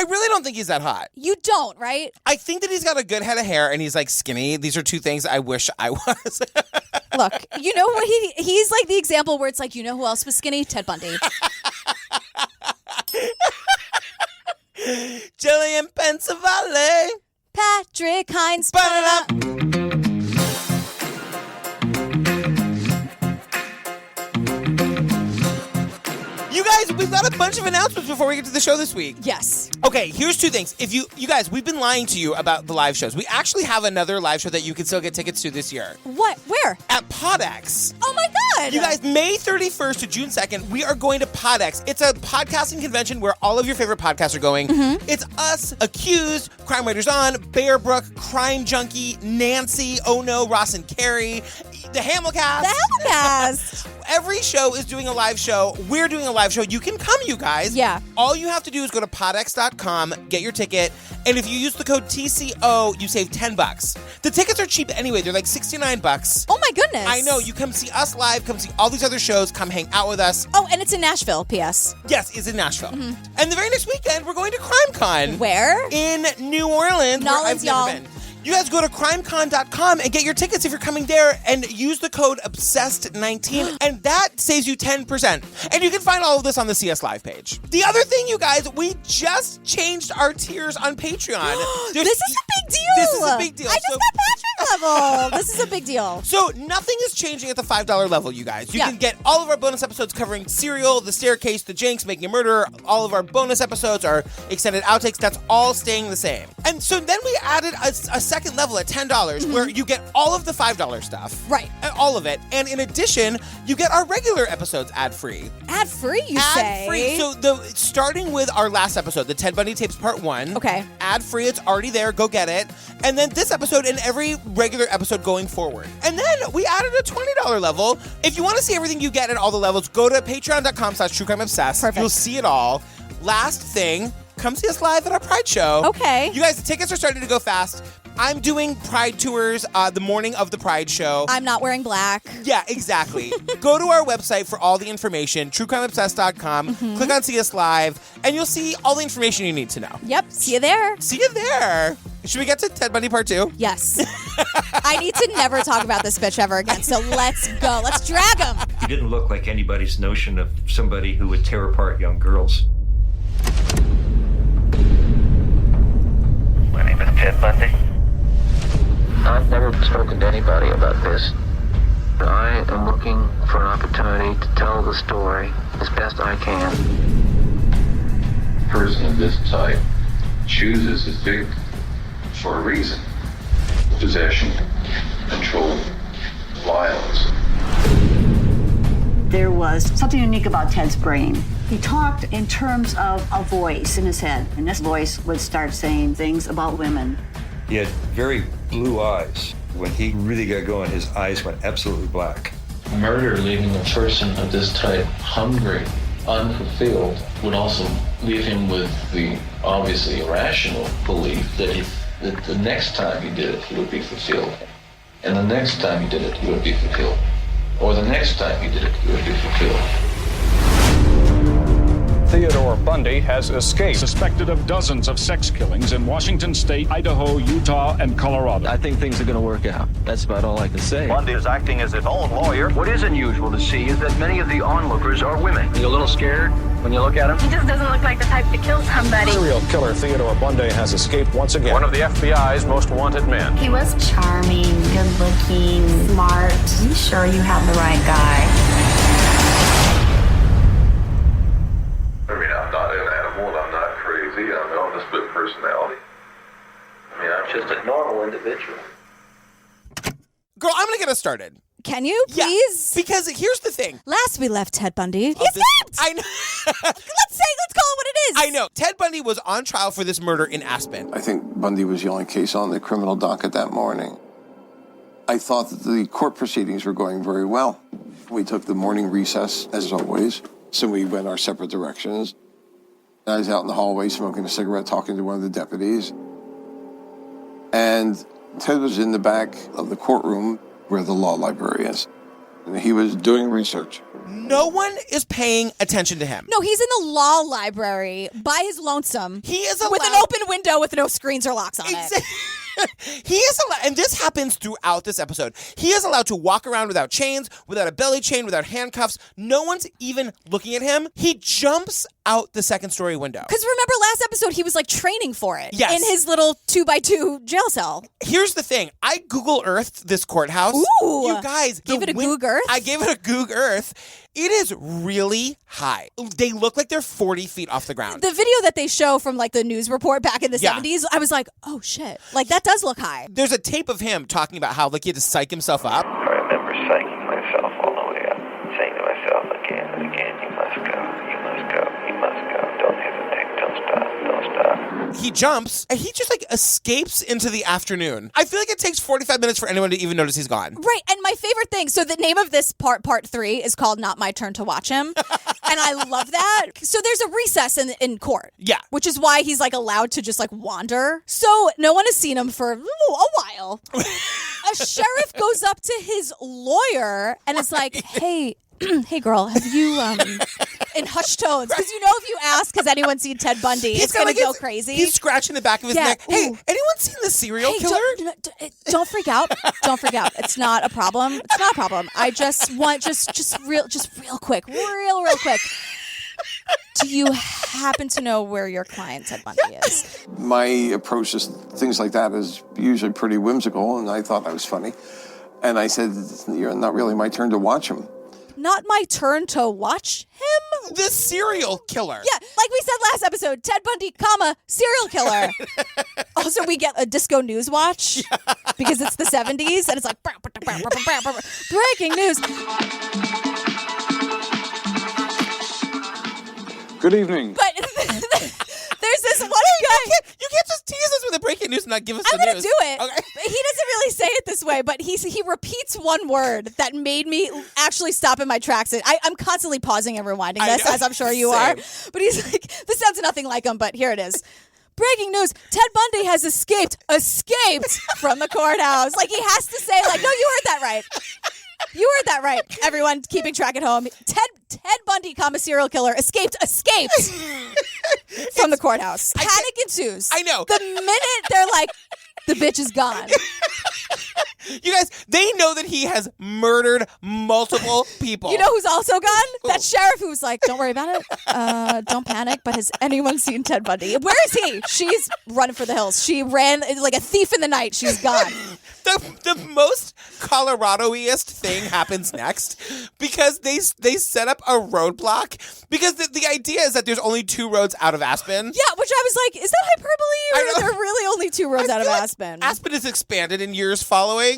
I really don't think he's that hot. You don't, right? I think that he's got a good head of hair and he's like skinny. These are two things I wish I was. Look, you know what? He's like the example where it's like, you know who else was skinny? Ted Bundy. Jillian Pensavalle. Patrick Hines. You guys, we've got a bunch of announcements before we get to the show this week. Yes. Okay, here's two things. If you guys, we've been lying to you about the live shows. We actually have another live show that you can still get tickets to this year. What? Where? At PodX. Oh my God. You guys, May 31st to June 2nd, we are going to PodX. It's a podcasting convention where all of your favorite podcasts are going. Mm-hmm. It's us, Accused, Crime Writers On, Bear Brook, Crime Junkie, Nancy, Oh No, Ross and Carrie, the Hamilcast. The Hamilcast. Every show is doing a live show. We're doing a live show. You can come, you guys. Yeah. All you have to do is go to podx.com, get your ticket, and if you use the code TCO, you save $10. The tickets are cheap anyway. They're like $69. Oh my goodness. I know. You come see us live, come see all these other shows, come hang out with us. Oh, and it's in Nashville, P.S. Yes, it's in Nashville. Mm-hmm. And the very next weekend, we're going to CrimeCon. Where? In New Orleans, where I've never been. You guys go to crimecon.com and get your tickets if you're coming there and use the code OBSESSED19 and that saves you 10%. And you can find all of this on the CS Live page. The other thing, you guys, we just changed our tiers on Patreon. This is a big deal. This is a big deal. I just got Patrick level. This is a big deal. So nothing is changing at the $5 level, you guys. You can get all of our bonus episodes covering Serial, The Staircase, The Jinx, Making a Murder. All of our bonus episodes, our extended outtakes, that's all staying the same. And so then we added a second level at $10 where you get all of the $5 stuff. Right. All of it. And in addition, you get our regular episodes ad-free. Ad-free, you say? Ad-free. So starting with our last episode, the Ted Bundy Tapes Part 1. Okay. Ad-free, it's already there. Go get it. And then this episode and every regular episode going forward. And then we added a $20 level. If you want to see everything you get at all the levels, go to patreon.com/truecrimeobsessed. Perfect. You'll see it all. Last thing, come see us live at our Pride show. Okay. You guys, the tickets are starting to go fast. I'm doing Pride tours the morning of the Pride show. I'm not wearing black. Yeah, exactly. Go to our website for all the information, truecrimeobsessed.com. Click on See Us Live, and you'll see all the information you need to know. Yep. See you there. See you there. Should we get to Ted Bundy Part 2? Yes. I need to never talk about this bitch ever again, so let's go. Let's drag him. He didn't look like anybody's notion of somebody who would tear apart young girls. My name is Ted Bundy. I've never spoken to anybody about this. I am looking for an opportunity to tell the story as best I can. A person of this type chooses his victim for a reason. Possession, control, violence. There was something unique about Ted's brain. He talked in terms of a voice in his head, and this voice would start saying things about women. He had very blue eyes. When he really got going, his eyes went absolutely black. Murder, leaving a person of this type hungry, unfulfilled, would also leave him with the obviously irrational belief that the next time he did it, he would be fulfilled. And the next time he did it, he would be fulfilled. Or the next time he did it, he would be fulfilled. Theodore Bundy has escaped, suspected of dozens of sex killings in Washington State, Idaho, Utah, and Colorado. I think things are going to work out. That's about all I can say. Bundy is acting as his own lawyer. What is unusual to see is that many of the onlookers are women. Are you a little scared when you look at him? He just doesn't look like the type to kill somebody. Serial killer Theodore Bundy has escaped once again. One of the FBI's most wanted men. He was charming, good-looking, smart. Are you sure you have the right guy? I mean, I'm not an animal and I'm not crazy. I'm a split personality. I mean, I'm just a normal individual. Girl, I'm going to get us started. Can you, please? Yeah, because here's the thing. Last we left Ted Bundy, he escaped! I know. Let's call it what it is. I know. Ted Bundy was on trial for this murder in Aspen. I think Bundy was the only case on the criminal docket that morning. I thought that the court proceedings were going very well. We took the morning recess, as always, so we went our separate directions. I was out in the hallway smoking a cigarette, talking to one of the deputies. And Ted was in the back of the courtroom where the law library is. He was doing research. No one is paying attention to him. No, he's in the law library by his lonesome. He is allowed... with an open window with no screens or locks on it. He is allowed, and this happens throughout this episode. He is allowed to walk around without chains, without a belly chain, without handcuffs. No one's even looking at him. He jumps out the second-story window. Because remember last episode, he was like training for it. Yes. In his little 2x2 jail cell. Here's the thing. I Google Earthed this courthouse. Ooh. You guys. Gave it a Goog Earth? I gave it a Goog Earth. It is really high. They look like they're 40 feet off the ground. The video that they show from like the news report back in the Yeah. 70s, I was like, oh shit. Like that does look high. There's a tape of him talking about how like he had to psych himself up. I remember psyching myself all the way up, saying to myself again and again, you must go, you must go, you must go. Don't hesitate, don't stop, don't stop. He jumps and he just like escapes into the afternoon. I feel like it takes 45 minutes for anyone to even notice he's gone. Right. And my favorite thing, so the name of this part 3, is called Not My Turn to Watch Him. And I love that. So there's a recess in court. Yeah. Which is why he's like allowed to just like wander. So no one has seen him for a while. A sheriff goes up to his lawyer and is like, hey, girl, have you, in hushed tones, because you know if you ask, has anyone seen Ted Bundy, it's going to go crazy. He's scratching the back of his neck. Hey, anyone seen the serial killer? Don't freak out. Don't freak out. It's not a problem. It's not a problem. I just want, just real quick. Do you happen to know where your client Ted Bundy is? My approach to things like that is usually pretty whimsical, and I thought that was funny. And I said, "You're not really my turn to watch him." Not my turn to watch him? The serial killer. Yeah, like we said last episode, Ted Bundy, serial killer. Also, we get a disco news watch because it's the 70s, and it's like, breaking news. Good evening. But there's this one guy. You can't just tease us with a breaking news and not give us the I'm going news. to do it. Okay. He doesn't really say it this way, but he repeats one word that made me actually stop in my tracks. I'm constantly pausing and rewinding this, as I'm sure you are. But he's like, this sounds nothing like him, but here it is. Breaking news, Ted Bundy has escaped from the courthouse. Like, he has to say, like, no, you heard that right. You heard that right. Everyone keeping track at home. Ted Bundy, serial killer, escaped from the courthouse. Panic ensues. I know. The minute they're like, the bitch is gone. You guys, they know that he has murdered multiple people. You know who's also gone? That sheriff who was like, don't worry about it. Don't panic. But has anyone seen Ted Bundy? Where is he? She's running for the hills. She ran like a thief in the night. She's gone. The most Colorado-iest thing happens next because they set up a roadblock because the idea is that there's only 2 roads out of Aspen. Yeah, which I was like, is that hyperbole or are there really only 2 roads out of Aspen? Aspen has expanded in years following.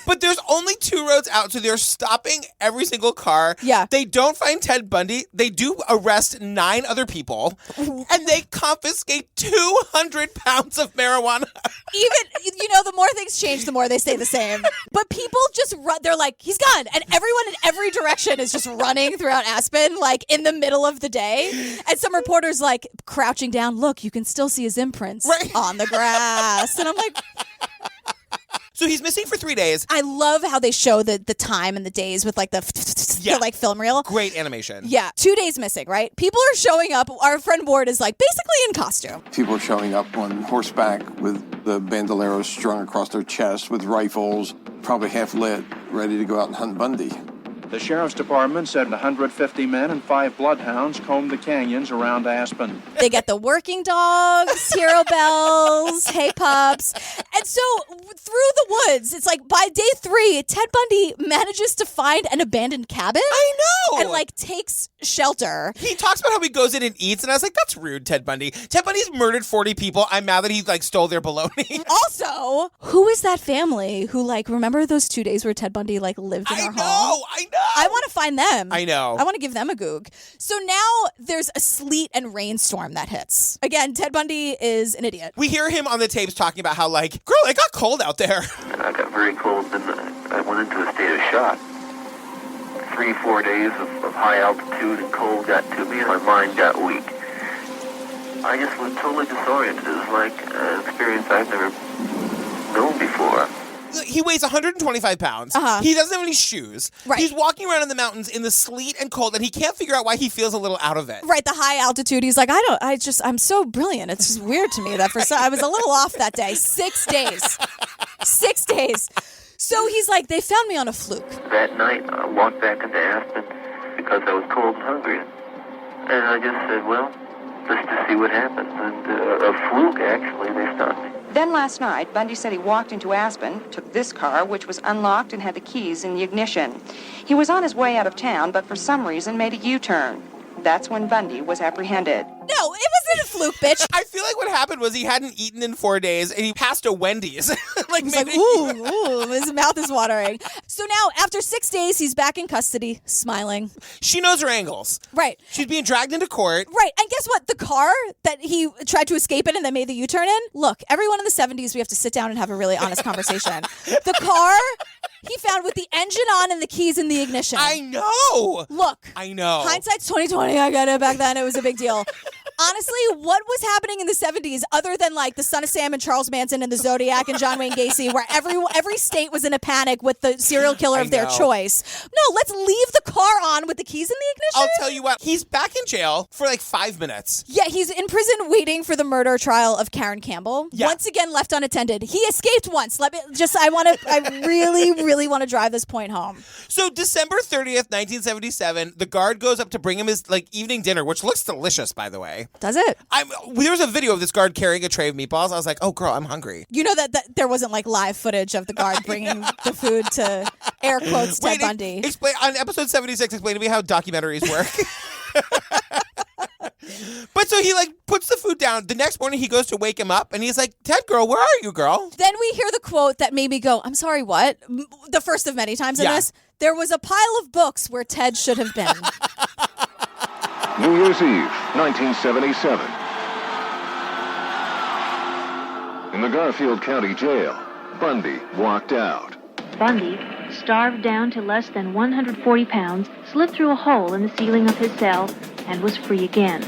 But there's only 2 roads out, so they're stopping every single car. Yeah. They don't find Ted Bundy. They do arrest 9 other people, and they confiscate 200 pounds of marijuana. Even, the more things change, the more they stay the same. But people just run. They're like, he's gone. And everyone in every direction is just running throughout Aspen, like in the middle of the day. And some reporters like crouching down. Look, you can still see his imprints on the grass. And I'm like... So he's missing for 3 days. I love how they show the time and the days with like the like film reel. Great animation. Yeah. 2 days missing, right? People are showing up. Our friend Ward is like basically in costume. People are showing up on horseback with the bandoleros strung across their chest with rifles, probably half lit, ready to go out and hunt Bundy. The Sheriff's Department said 150 men and 5 bloodhounds combed the canyons around Aspen. They get the working dogs, hero bells, hey pups. And so through the woods, it's like by day 3, Ted Bundy manages to find an abandoned cabin. I know. And like takes shelter. He talks about how he goes in and eats, and I was like, that's rude, Ted Bundy. Ted Bundy's murdered 40 people. I'm mad that he like stole their bologna. Also, who is that family who like, remember those 2 days where Ted Bundy like lived in our home? I know. I want to find them. I know. I want to give them a goog. So now there's a sleet and rainstorm that hits. Again, Ted Bundy is an idiot. We hear him on the tapes talking about how like, girl, it got cold out there. And I got very cold, and I went into a state of shock. 3-4 days of high altitude and cold got to me, and my mind got weak. I just was totally disoriented. It was like an experience I've never known before. He weighs 125 pounds. He doesn't have any shoes. Right. He's walking around in the mountains in the sleet and cold, and he can't figure out why he feels a little out of it. Right, the high altitude. He's like, I'm so brilliant. It's just weird to me that I was a little off that day. 6 days. 6 days. So he's like, they found me on a fluke. That night, I walked back into Aspen because I was cold and hungry. And I just said, well, let's just see what happens. And a fluke, actually, they stopped me. Then last night, Bundy said he walked into Aspen, took this car, which was unlocked and had the keys in the ignition. He was on his way out of town, but for some reason made a U-turn. That's when Bundy was apprehended. No, it wasn't a fluke, bitch. I feel like what happened was he hadn't eaten in 4 days, and he passed a Wendy's. He's like, ooh, his mouth is watering. So now, after 6 days, he's back in custody, smiling. She knows her angles. Right. She's being dragged into court. Right. And guess what? The car that he tried to escape in and then made the U-turn in, look, everyone in the 70s, we have to sit down and have a really honest conversation. The car he found with the engine on and the keys in the ignition. I know. Look. I know. Hindsight's 20/20. I get it. Back then, it was a big deal. Honestly, what was happening in the 70s other than like the Son of Sam and Charles Manson and the Zodiac and John Wayne Gacy, where every state was in a panic with the serial killer of their choice? No, let's leave the car on with the keys in the ignition. I'll tell you what, he's back in jail for like 5 minutes. Yeah, he's in prison waiting for the murder trial of Karen Campbell. Yeah. Once again, left unattended. He escaped once. I really want to drive this point home. So December 30th, 1977, the guard goes up to bring him his like evening dinner, which looks delicious, by the way. Does it? There was a video of this guard carrying a tray of meatballs. I was like, oh, girl, I'm hungry. You know that there wasn't like live footage of the guard bringing the food to, air quotes, Ted Bundy. Explain on episode 76, explain to me how documentaries work. But so he like puts the food down. The next morning he goes to wake him up and he's like, Ted, girl, where are you, girl? Then we hear the quote that made me go, I'm sorry, what? The first of many times in this. There was a pile of books where Ted should have been. New Year's Eve, 1977. In the Garfield County Jail, Bundy walked out. Bundy, starved down to less than 140 pounds, slipped through a hole in the ceiling of his cell and was free again.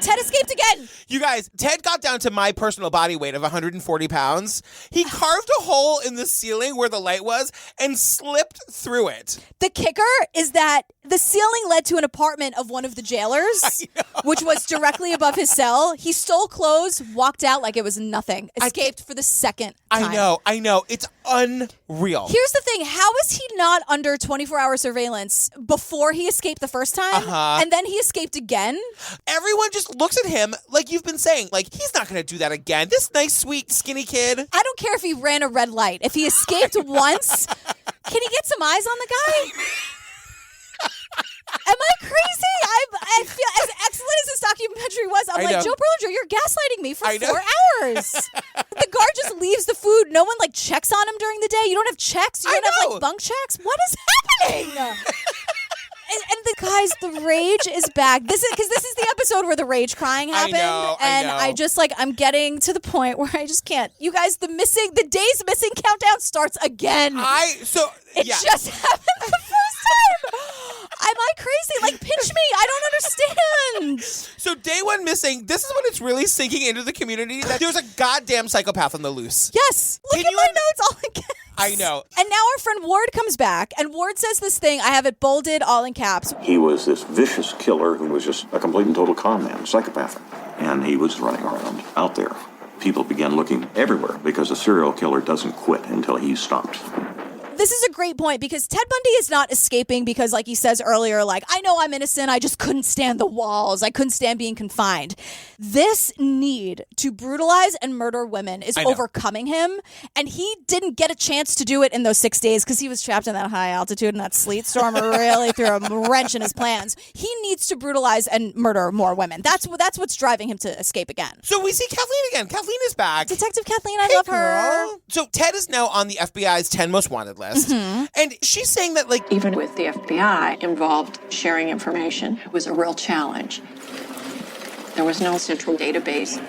Ted escaped again. You guys, Ted got down to my personal body weight of 140 pounds. He carved a hole in the ceiling where the light was and slipped through it. The kicker is that the ceiling led to an apartment of one of the jailers, which was directly above his cell. He stole clothes, walked out like it was nothing, escaped for the second time. I know. It's unreal. Here's the thing. How is he not under 24-hour surveillance before he escaped the first time? And then he escaped again? Everyone just looks at him like you've been saying, like, he's not going to do that again. This nice, sweet, skinny kid. I don't care if he ran a red light. If he escaped once, can he get some eyes on the guy? Am I crazy? I feel as excellent as this documentary was. I'm like, Joe Berlinger, you're gaslighting me for 4 hours. The guard just leaves the food. No one like checks on him during the day. You don't have checks. You don't have like bunk checks. What is happening? And the guys, the rage is back. This is the episode where the rage crying happened. I know. I'm getting to the point where I just can't. You guys, the days missing countdown starts again. It just happened the first time. Am I crazy? Like, pinch me. I don't understand. So day one missing, this is when it's really sinking into the community that there's a goddamn psychopath on the loose. Yes. Look at my notes all again. I know. And now our friend Ward comes back, and Ward says this thing. I have it bolded, all in caps. He was this vicious killer who was just a complete and total con man, psychopathic. And he was running around out there. People began looking everywhere because a serial killer doesn't quit until he's stopped. This is a great point because Ted Bundy is not escaping because, like he says earlier, like, I know I'm innocent. I just couldn't stand the walls. I couldn't stand being confined. This need to brutalize and murder women is overcoming him. And he didn't get a chance to do it in those 6 days because he was trapped in that high altitude and that sleet storm really threw a wrench in his plans. He needs to brutalize and murder more women. That's what's driving him to escape again. So we see Kathleen again. Kathleen is back. Detective Kathleen, I love her. So Ted is now on the FBI's 10 most wanted list. Mm-hmm. And she's saying that, like, even with the FBI involved sharing information, it was a real challenge. There was no central database.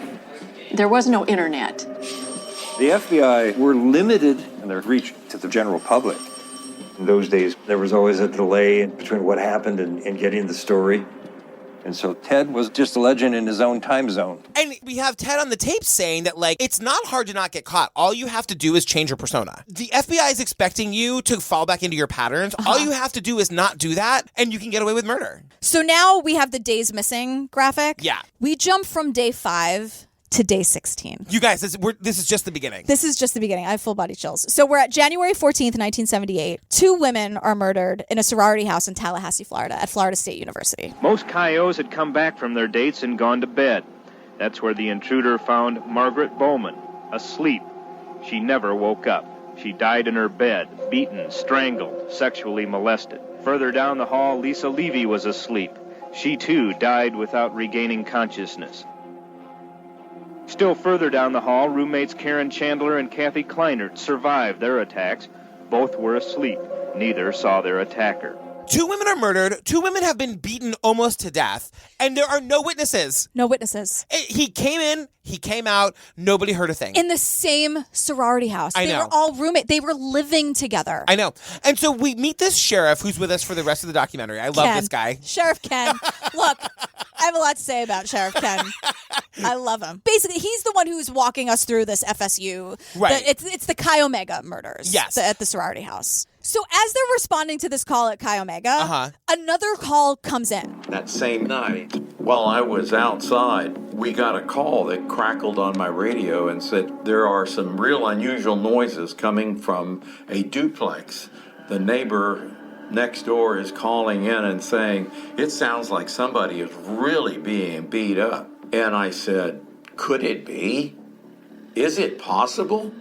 There was no internet. The FBI were limited in their reach to the general public. In those days, there was always a delay between what happened and getting the story. And so Ted was just a legend in his own time zone. And we have Ted on the tape saying that, like, it's not hard to not get caught. All you have to do is change your persona. The FBI is expecting you to fall back into your patterns. All you have to do is not do that, and you can get away with murder. So now we have the days missing graphic. Yeah. We jump from day 5 to day 16. You guys, this is just the beginning. This is just the beginning. I have full body chills. So we're at January 14th, 1978. 2 women are murdered in a sorority house in Tallahassee, Florida, at Florida State University. Most Coyotes had come back from their dates and gone to bed. That's where the intruder found Margaret Bowman, asleep. She never woke up. She died in her bed, beaten, strangled, sexually molested. Further down the hall, Lisa Levy was asleep. She, too, died without regaining consciousness. Still further down the hall, roommates Karen Chandler and Kathy Kleinert survived their attacks. Both were asleep. Neither saw their attacker. 2 women are murdered. 2 women have been beaten almost to death. And there are no witnesses. No witnesses. He came in, he came out, nobody heard a thing. In the same sorority house. I know. They were all roommates. They were living together. I know. And so we meet this sheriff who's with us for the rest of the documentary. I love this guy. Sheriff Ken. Look, I have a lot to say about Sheriff Ken. I love him. Basically, he's the one who's walking us through this FSU. Right. It's the Chi Omega murders. Yes. At the sorority house. So as they're responding to this call at Chi Omega, another call comes in. That same night, while I was outside, we got a call that crackled on my radio and said there are some real unusual noises coming from a duplex. The neighbor next door is calling in and saying, it sounds like somebody is really being beat up. And I said, could it be? Is it possible?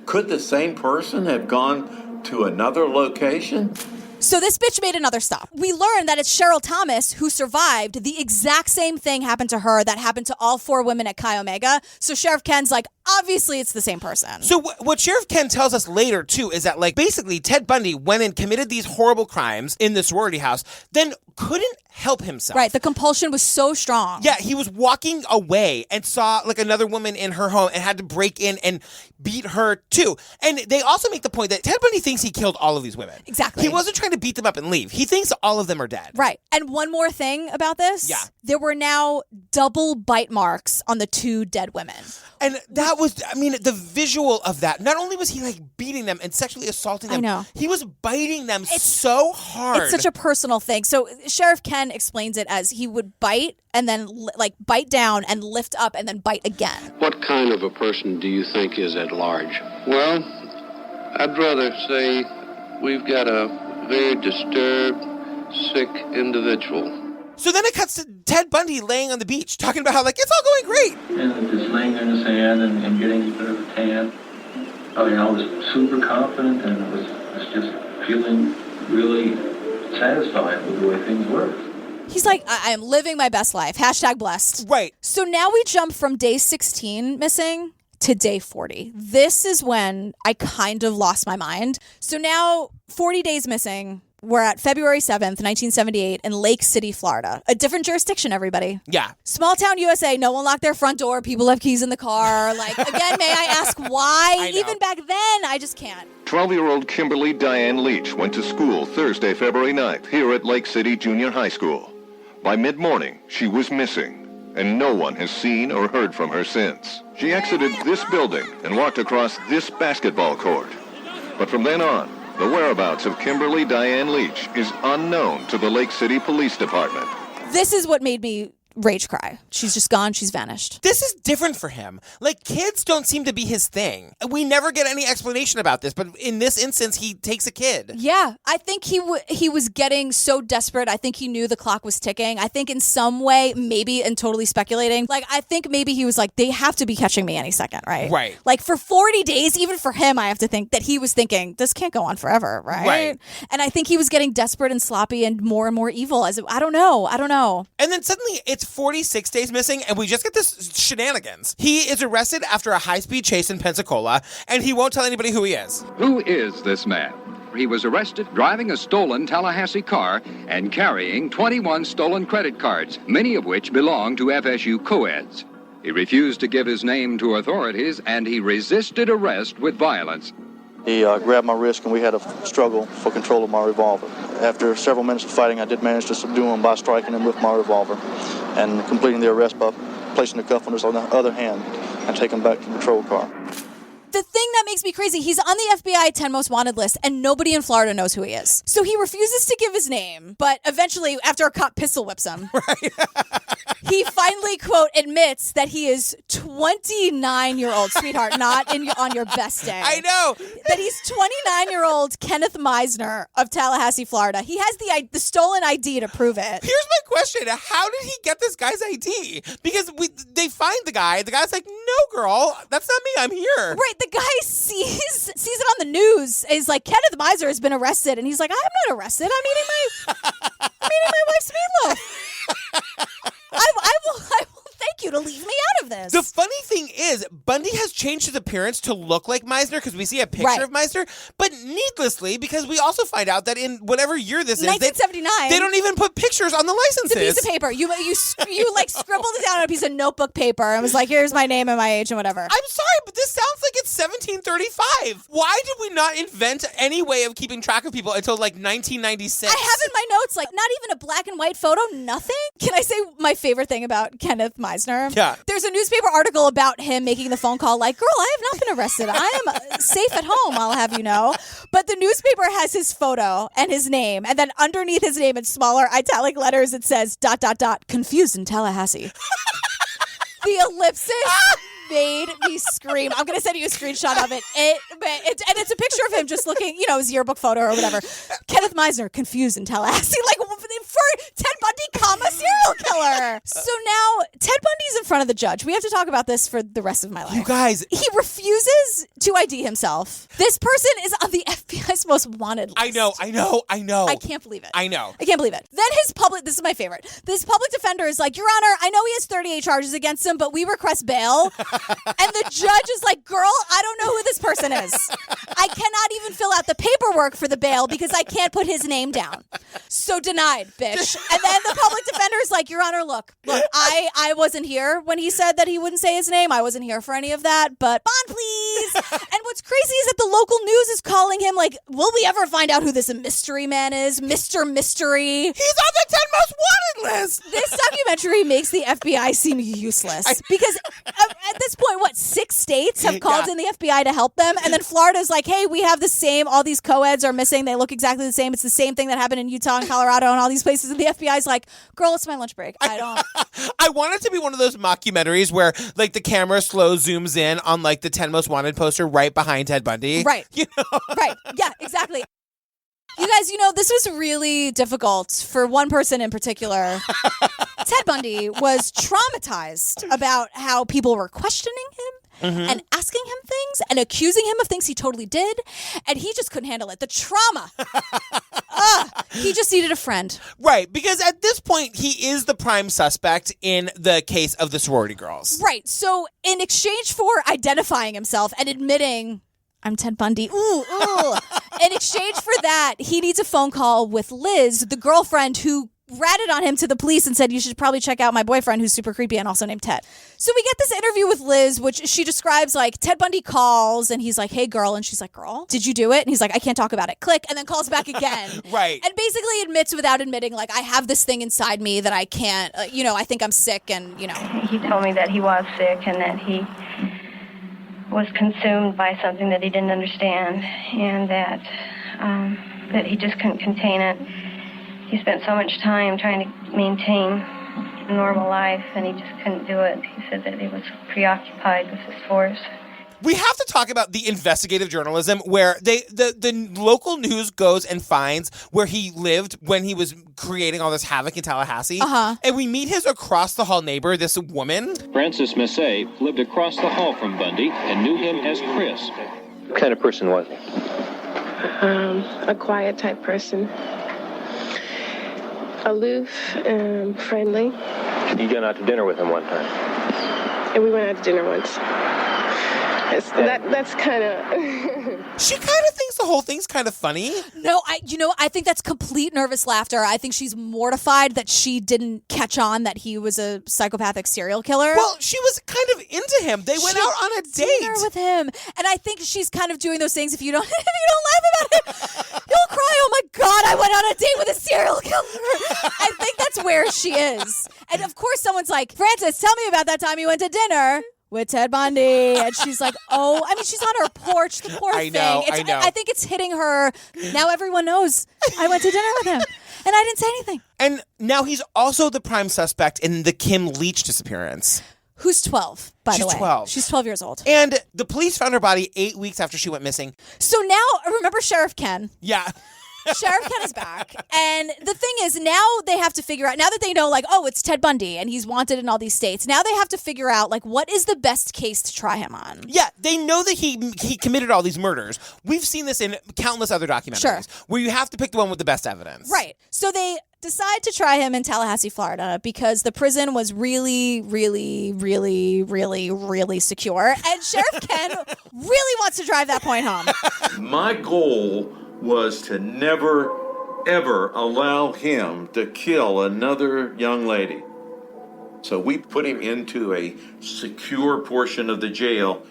Could the same person have gone to another location? So this bitch made another stop. We learned that it's Cheryl Thomas who survived. The exact same thing happened to her that happened to all 4 women at Chi Omega. So Sheriff Ken's like, obviously it's the same person. So what Sheriff Ken tells us later, too, is that, like, basically Ted Bundy went and committed these horrible crimes in the sorority house, then couldn't help himself. Right. The compulsion was so strong. Yeah, he was walking away and saw, like, another woman in her home and had to break in and beat her, too. And they also make the point that Ted Bundy thinks he killed all of these women. Exactly. He wasn't trying to beat them up and leave. He thinks all of them are dead. Right. And one more thing about this. Yeah. There were now double bite marks on the 2 dead women. And that was, I mean, the visual of that. Not only was he, like, beating them and sexually assaulting them. I know. He was biting them so hard. It's such a personal thing. So Sheriff Ken explains it as he would bite and then, like, bite down and lift up and then bite again. What kind of a person do you think is at large? Well, I'd rather say we've got a very disturbed, sick individual. So then it cuts to Ted Bundy laying on the beach, talking about how, like, it's all going great. And just laying there in the sand and getting a bit of a tan. I mean, I was super confident and I was just feeling really satisfied with the way things were. He's like, I am living my best life. # blessed. Right. So now we jump from day 16 missing to day 40. This is when I kind of lost my mind. So now 40 days missing. We're at February 7th, 1978 in Lake City, Florida. A different jurisdiction, everybody. Yeah. Small town USA, no one locked their front door. People have keys in the car. Like, again, may I ask why? Even back then, I just can't. 12-year-old Kimberly Diane Leach went to school Thursday, February 9th, here at Lake City Junior High School. By mid-morning, she was missing, and no one has seen or heard from her since. She exited this building and walked across this basketball court. But from then on, the whereabouts of Kimberly Diane Leach is unknown to the Lake City Police Department. This is what made me rage cry. She's just gone. She's vanished. This is different for him. Like, kids don't seem to be his thing. We never get any explanation about this, but in this instance, he takes a kid. Yeah, I think he was getting so desperate. I think he knew the clock was ticking. I think in some way, maybe, and totally speculating, like, I think maybe he was like, they have to be catching me any second, right? Right. Like, for 40 days, even for him, I have to think that he was thinking, this can't go on forever, right? Right. And I think he was getting desperate and sloppy and more evil. I don't know. And then suddenly, it's 46 days missing, and we just get this shenanigans. He is arrested after a high-speed chase in Pensacola, and he won't tell anybody who he is. Who is this man? He was arrested driving a stolen Tallahassee car and carrying 21 stolen credit cards, many of which belong to FSU co-eds. He refused to give his name to authorities, and he resisted arrest with violence. He grabbed my wrist, and we had a struggle for control of my revolver. After several minutes of fighting, I did manage to subdue him by striking him with my revolver and completing the arrest by placing the cuff on his other hand and taking him back to the patrol car. The thing that makes me crazy, he's on the FBI 10 most wanted list, and nobody in Florida knows who he is. So he refuses to give his name, but eventually, after a cop pistol whips him, he finally, quote, admits that he is 29-year-old, sweetheart, not on your best day. I know. That he's 29-year-old Kenneth Meisner of Tallahassee, Florida. He has the stolen ID to prove it. Here's my question. How did he get this guy's ID? Because they find the guy. The guy's like, no, girl, that's not me. I'm here. Right. The guy sees it on the news. Is like, Kenneth Meisner has been arrested. And he's like, I'm not arrested. I'm eating my wife's meatloaf. I will thank you to leave me out of this. The funny thing is, Bundy has changed his appearance to look like Meisner because we see a picture of Meisner, but needlessly, because we also find out that in whatever year this is, 1979, they don't even put pictures on the licenses. It's a piece of paper. You like scribbled it down on a piece of notebook paper and was like, here's my name and my age and whatever. I'm sorry, but this sounds like it's 1735. Why did we not invent any way of keeping track of people until like 1996? I have in my notes, like, not even a black and white photo, nothing. Can I say my favorite thing about Kenneth Meisner? Yeah. There's a newspaper article about him making the phone call like, girl, I have not been arrested. I am safe at home, I'll have you know. But the newspaper has his photo and his name. And then underneath his name in smaller italic letters, it says ... confused in Tallahassee. The ellipsis made me scream. I'm going to send you a screenshot of it. And it's a picture of him just looking, his yearbook photo or whatever. Kenneth Meisner, confused in Tallahassee. Like, for Ted Bundy, serial killer. So now, Ted Bundy's in front of the judge. We have to talk about this for the rest of my life. You guys. He refuses to ID himself. This person is on the FBI's most wanted list. I know. I can't believe it. I know. I can't believe it. Then this is my favorite. This public defender is like, Your Honor, I know he has 38 charges against him, but we request bail. And the judge is like, girl, I don't know who this person is. I cannot even fill out the paperwork for the bail because I can't put his name down. So denied, bitch. And then the public defender is like, Your Honor, look, I wasn't here when he said that he wouldn't say his name. I wasn't here for any of that, but bond, please. And what's crazy is that the local news is calling him like, will we ever find out who this mystery man is? Mr. Mystery. He's on the 10 most wanted list. This documentary makes the FBI seem useless because at this point, 6 states have called in the FBI to help them. And then Florida's like, hey, we have the same, all these co-eds are missing. They look exactly the same. It's the same thing that happened in Utah and Colorado and all these places. And the FBI's like, girl, it's my lunch break. I want it to be one of those mockumentaries where like the camera slow zooms in on like the 10 most wanted poster right behind Ted Bundy. Right. Right. Yeah, exactly. You guys, this was really difficult for one person in particular. Ted Bundy was traumatized about how people were questioning him and asking him things and accusing him of things he totally did. And he just couldn't handle it. The trauma. He just needed a friend. Right. Because at this point, he is the prime suspect in the case of the sorority girls. Right. So in exchange for identifying himself and admitting, I'm Ted Bundy. Ooh. In exchange for that, he needs a phone call with Liz, the girlfriend who ratted on him to the police and said, you should probably check out my boyfriend who's super creepy and also named Ted. So we get this interview with Liz, which she describes like Ted Bundy calls and he's like, hey, girl. And she's like, girl, did you do it? And he's like, I can't talk about it. Click. And then calls back again. Right. And basically admits without admitting, like, I have this thing inside me that I can't, I think I'm sick and, He told me that he was sick and that he was consumed by something that he didn't understand and that he just couldn't contain it. He spent so much time trying to maintain a normal life and he just couldn't do it. He said that he was preoccupied with his force. We have to talk about the investigative journalism where the local news goes and finds where he lived when he was creating all this havoc in Tallahassee. And we meet his across-the-hall neighbor, this woman. Frances Massey lived across the hall from Bundy and knew him as Chris. What kind of person was he? A quiet type person. Aloof, friendly. You got out to dinner with him one time? And we went out to dinner once. That's kind of... She kind of thinks the whole thing's kind of funny. No, I think that's complete nervous laughter. I think she's mortified that she didn't catch on that he was a psychopathic serial killer. Well, she was kind of into him. They went out on a date. Dinner with him. And I think she's kind of doing those things if you don't laugh about it, you'll cry. Oh my God, I went on a date with a serial killer. I think that's where she is. And of course, someone's like, Frances, tell me about that time you went to dinner with Ted Bundy. And she's like, oh, I mean, she's on her porch, the poor thing. I know. I think it's hitting her. Now everyone knows I went to dinner with him. And I didn't say anything. And now he's also the prime suspect in the Kim Leach disappearance. Who's 12, by the way. She's 12. She's 12 years old. And the police found her body 8 weeks after she went missing. So now, remember Sheriff Ken? Yeah. Sheriff Ken is back. And the thing is, now they have to figure out, now that they know, like, oh, it's Ted Bundy and he's wanted in all these states, now they have to figure out, like, what is the best case to try him on? Yeah, they know that he committed all these murders. We've seen this in countless other documentaries where you have to pick the one with the best evidence. Right. So they decide to try him in Tallahassee, Florida, because the prison was really, really, really, really, really secure. And Sheriff Ken really wants to drive that point home. My goal was to never, ever allow him to kill another young lady. So we put him into a secure portion of the jail,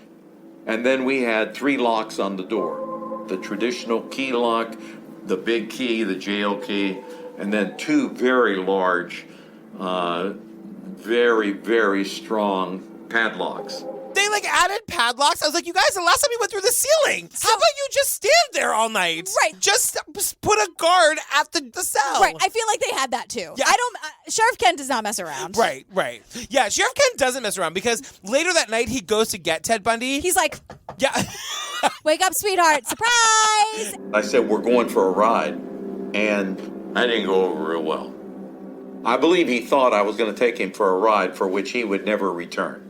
and then we had 3 locks on the door. The traditional key lock, the big key, the jail key, and then 2 very large, very, very strong padlocks. They added padlocks. I was like, you guys, the last time you went through the ceiling. How about you just stand there all night? Right. Just put a guard at the cell. Right. I feel like they had that too. Yeah. Sheriff Ken does not mess around. Right. Yeah, Sheriff Ken doesn't mess around because later that night he goes to get Ted Bundy. He's like, yeah. Wake up, sweetheart. Surprise. I said, we're going for a ride. And I didn't go over real well. I believe he thought I was going to take him for a ride for which he would never return.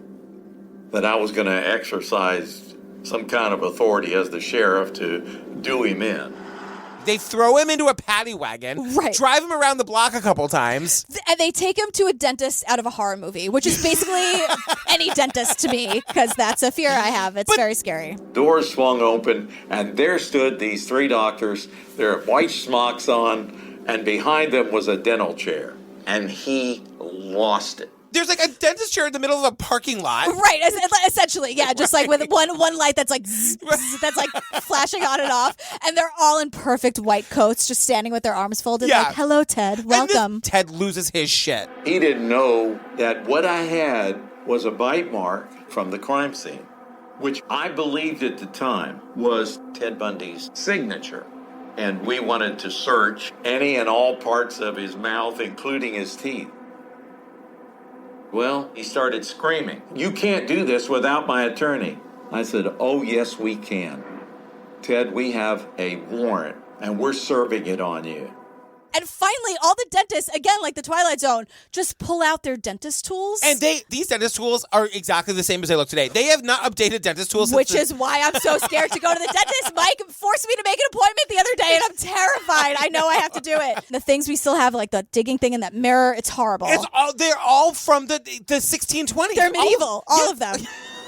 That I was going to exercise some kind of authority as the sheriff to do him in. They throw him into a paddy wagon, drive him around the block a couple times. And they take him to a dentist out of a horror movie, which is basically any dentist to me, because that's a fear I have. It's very scary. Doors swung open, and there stood these 3 doctors. Their white smocks on, and behind them was a dental chair. And he lost it. There's a dentist chair in the middle of a parking lot. Right, essentially, yeah, just with one light that's zzz, that's flashing on and off, and they're all in perfect white coats, just standing with their arms folded, hello, Ted, welcome. Ted loses his shit. He didn't know that what I had was a bite mark from the crime scene, which I believed at the time was Ted Bundy's signature. And we wanted to search any and all parts of his mouth, including his teeth. Well, he started screaming, "You can't do this without my attorney." I said, "Oh, yes, we can. Ted, we have a warrant, and we're serving it on you." And finally, all the dentists, again, like the Twilight Zone, just pull out their dentist tools. And these dentist tools are exactly the same as they look today. They have not updated dentist tools. Which is why I'm so scared to go to the dentist. Mike forced me to make an appointment the other day, and I'm terrified. I know I have to do it. The things we still have, like the digging thing in that mirror, it's horrible. They're all from the 1620s. They're medieval, all of them.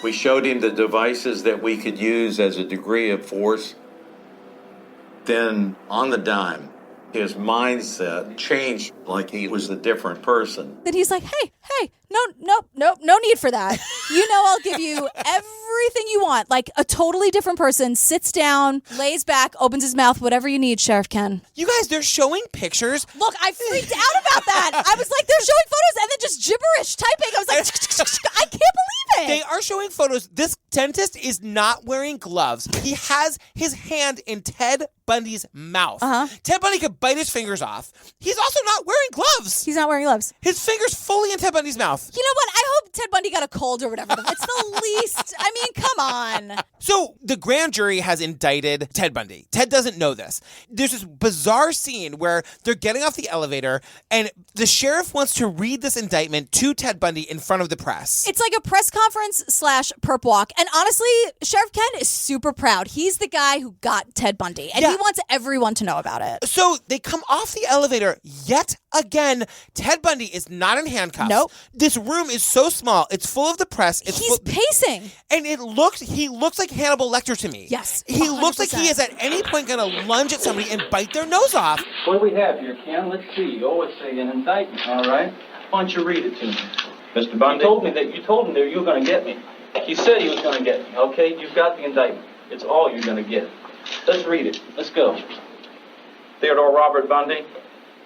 We showed him the devices that we could use as a degree of force. Then, on the dime, his mindset changed like he was a different person. Then he's like, hey, no need for that. You know I'll give you everything you want. Like a totally different person sits down, lays back, opens his mouth, whatever you need, Sheriff Ken. You guys, they're showing pictures. Look, I freaked out about that. I was like, they're showing photos and then just gibberish typing. I was like, I can't believe it. They are showing photos. This dentist is not wearing gloves. He has his hand in Ted Bundy's mouth. Ted Bundy could bite his fingers off. He's also not wearing gloves. He's not wearing gloves. His finger's fully in Ted Bundy's mouth. You know what? I hope Ted Bundy got a cold or whatever. It's the least. I mean, come on. So the grand jury has indicted Ted Bundy. Ted doesn't know this. There's this bizarre scene where they're getting off the elevator and the sheriff wants to read this indictment to Ted Bundy in front of the press. It's like a press conference / perp walk. And honestly, Sheriff Ken is super proud. He's the guy who got Ted Bundy. And he wants everyone to know about it. So they come off the elevator yet again. Ted Bundy is not in handcuffs. Nope. This room is so small. It's full of the press. He's pacing. And he looks like Hannibal Lecter to me. Yes. He 100%. Looks like he is at any point going to lunge at somebody and bite their nose off. What do we have here, Ken? Let's see. Oh, it's an indictment, all right? Why don't you read it to me? Mr. Bundy? You told him that you were going to get me. He said he was going to get me, okay? You've got the indictment. It's all you're going to get. Let's read it. Let's go. Theodore Robert Bundy,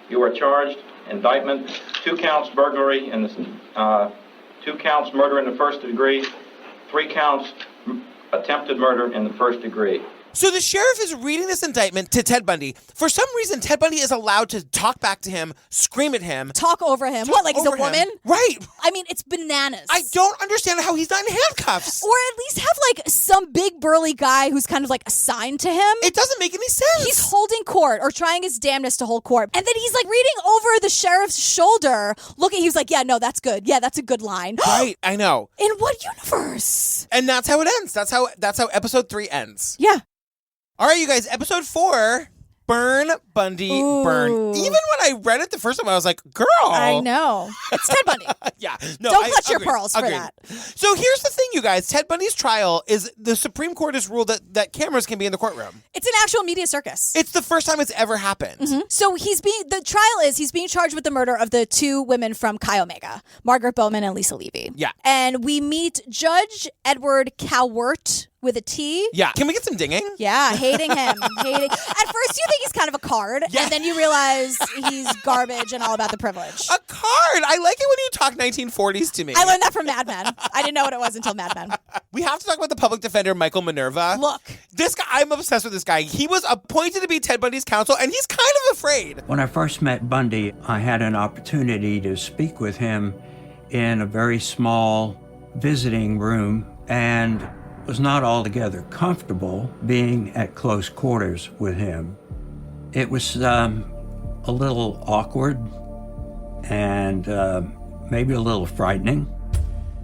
you are charged. Indictment: 2 counts burglary and 2 counts murder in the first degree, 3 counts attempted murder in the first degree. So the sheriff is reading this indictment to Ted Bundy. For some reason, Ted Bundy is allowed to talk back to him, scream at him. Talk over him. What, like he's a woman? Right. I mean, it's bananas. I don't understand how he's not in handcuffs. Or at least have like some big burly guy who's kind of like assigned to him. It doesn't make any sense. He's holding court or trying his damnedest to hold court. And then he's like reading over the sheriff's shoulder. He's like, yeah, no, that's good. Yeah, that's a good line. Right, I know. In what universe? And that's how it ends. That's how episode 3 ends. Yeah. All right, you guys, episode 4, Burn, Bundy, Burn. Even when I read it the first time, I was like, girl. I know. It's Ted Bundy. Yeah. No, Don't clutch your pearls for that. So here's the thing, you guys. Ted Bundy's trial is the Supreme Court has ruled that cameras can be in the courtroom. It's an actual media circus. It's the first time it's ever happened. Mm-hmm. So the trial is he's being charged with the murder of the 2 women from Chi Omega, Margaret Bowman and Lisa Levy. Yeah. And we meet Judge Edward Cowart with a T. Yeah. Can we get some dinging? Yeah, hating him. At first you think he's kind of a card, and then you realize he's garbage and all about the privilege. A card? I like it when you talk 1940s to me. I learned that from Mad Men. I didn't know what it was until Mad Men. We have to talk about the public defender, Michael Minerva. Look. This guy, I'm obsessed with this guy. He was appointed to be Ted Bundy's counsel, and he's kind of afraid. When I first met Bundy, I had an opportunity to speak with him in a very small visiting room, and was not altogether comfortable being at close quarters with him. It was a little awkward and maybe a little frightening.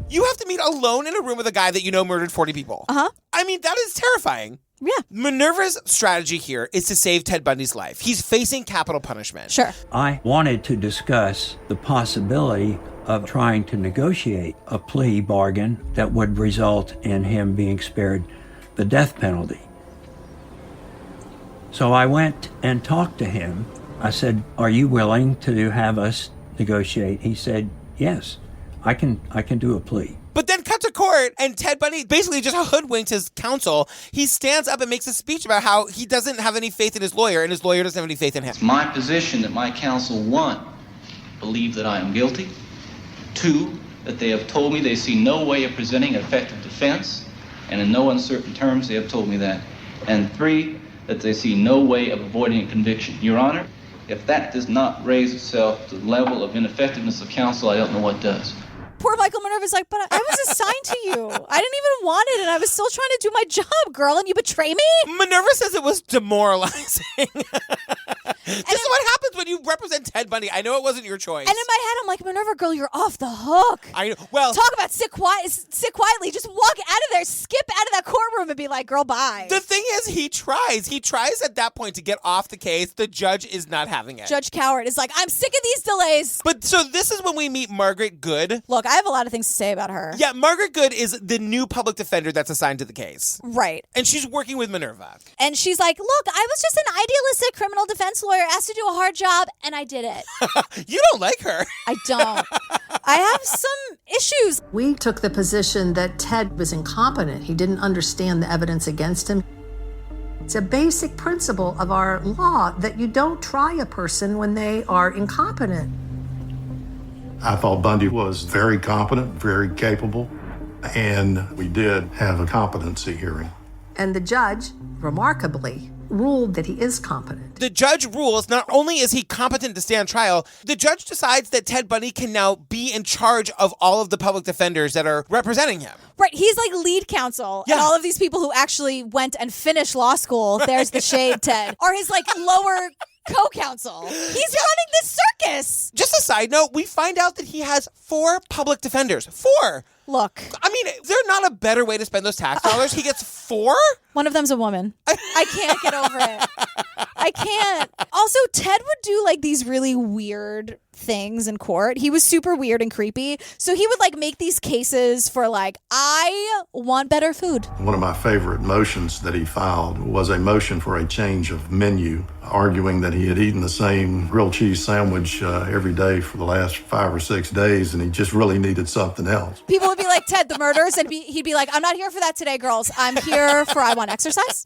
You have to meet alone in a room with a guy that you know murdered 40 people. Uh-huh. I mean, that is terrifying. Yeah. Minerva's strategy here is to save Ted Bundy's life. He's facing capital punishment. Sure. I wanted to discuss the possibility of trying to negotiate a plea bargain that would result in him being spared the death penalty. So I went and talked to him. I said, "Are you willing to have us negotiate?" He said, "Yes, I can do a plea." But then cut to court, and Ted Bundy basically just hoodwinked his counsel. He stands up and makes a speech about how he doesn't have any faith in his lawyer, and his lawyer doesn't have any faith in him. It's my position that my counsel, 1, believe that I am guilty. 2, that they have told me they see no way of presenting an effective defense, and in no uncertain terms they have told me that. And 3, that they see no way of avoiding a conviction. Your Honor, if that does not raise itself to the level of ineffectiveness of counsel, I don't know what does. Poor Michael Minerva's like, but I was assigned to you. I didn't even want it, and I was still trying to do my job, girl, and you betray me? Minerva says it was demoralizing. This is what happens when you represent Ted Bundy. I know it wasn't your choice. And in my head, I'm like, Minerva, girl, you're off the hook. I know. Well, talk about sit quietly. Just walk out of there, skip out of that courtroom, and be like, girl, bye. The thing is, he tries. He tries at that point to get off the case. The judge is not having it. Judge Cowart is like, I'm sick of these delays. But so this is when we meet Margaret Good. Look, I have a lot of things to say about her. Yeah, Margaret Good is the new public defender that's assigned to the case. Right. And she's working with Minerva. And she's like, look, I was just an idealistic criminal defense lawyer asked to do a hard job, and I did it. You don't like her. I don't. I have some issues. We took the position that Ted was incompetent. He didn't understand the evidence against him. It's a basic principle of our law that you don't try a person when they are incompetent. I thought Bundy was very competent, very capable, and we did have a competency hearing. And the judge, remarkably, ruled that he is competent. The judge rules not only is he competent to stand trial, the judge decides that Ted Bundy can now be in charge of all of the public defenders that are representing him. Right, he's like lead counsel, and all of these people who actually went and finished law school, there's the shade, Ted, are his like lower co-counsel. He's running this circus. Just a side note, we find out that he has 4 public defenders. 4. Look. I mean, is there not a better way to spend those tax dollars? He gets 4? One of them's a woman. I can't get over it. I can't. Also, Ted would do like these really weird things in court. He was super weird and creepy. So he would like make these cases for like, I want better food. One of my favorite motions that he filed was a motion for a change of menu, arguing that he had eaten the same grilled cheese sandwich every day for the last 5 or 6 days, and he just really needed something else. People would be like, Ted, the murders, and he'd be like, I'm not here for that today, girls. I'm here for I want exercise.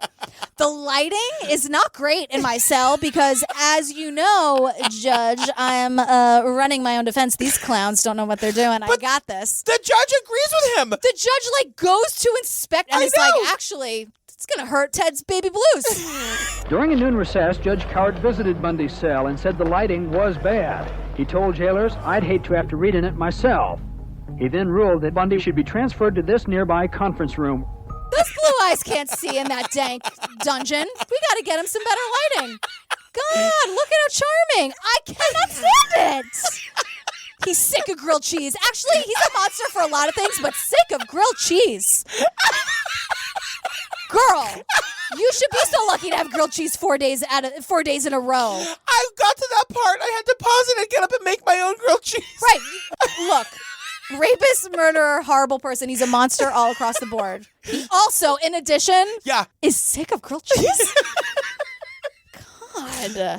The lighting is not great in my cell because, as you know, Judge, I'm running my own defense. These clowns don't know what they're doing. But I got this. The judge agrees with him. The judge, like, goes to inspect and is like, actually, it's going to hurt Ted's baby blues. During a noon recess, Judge Coward visited Bundy's cell and said the lighting was bad. He told jailers, I'd hate to have to read in it myself. He then ruled that Bundy should be transferred to this nearby conference room. Those blue eyes can't see in that dank dungeon. We got to get him some better lighting. God, look at how charming. I cannot stand it. He's sick of grilled cheese. Actually, he's a monster for a lot of things, but sick of grilled cheese. Girl, you should be so lucky to have grilled cheese 4 days in a row. I got to that part. I had to pause it and get up and make my own grilled cheese. Right. Look. Rapist, murderer, horrible person. He's a monster all across the board. He also, in addition, is sick of grilled cheese. God.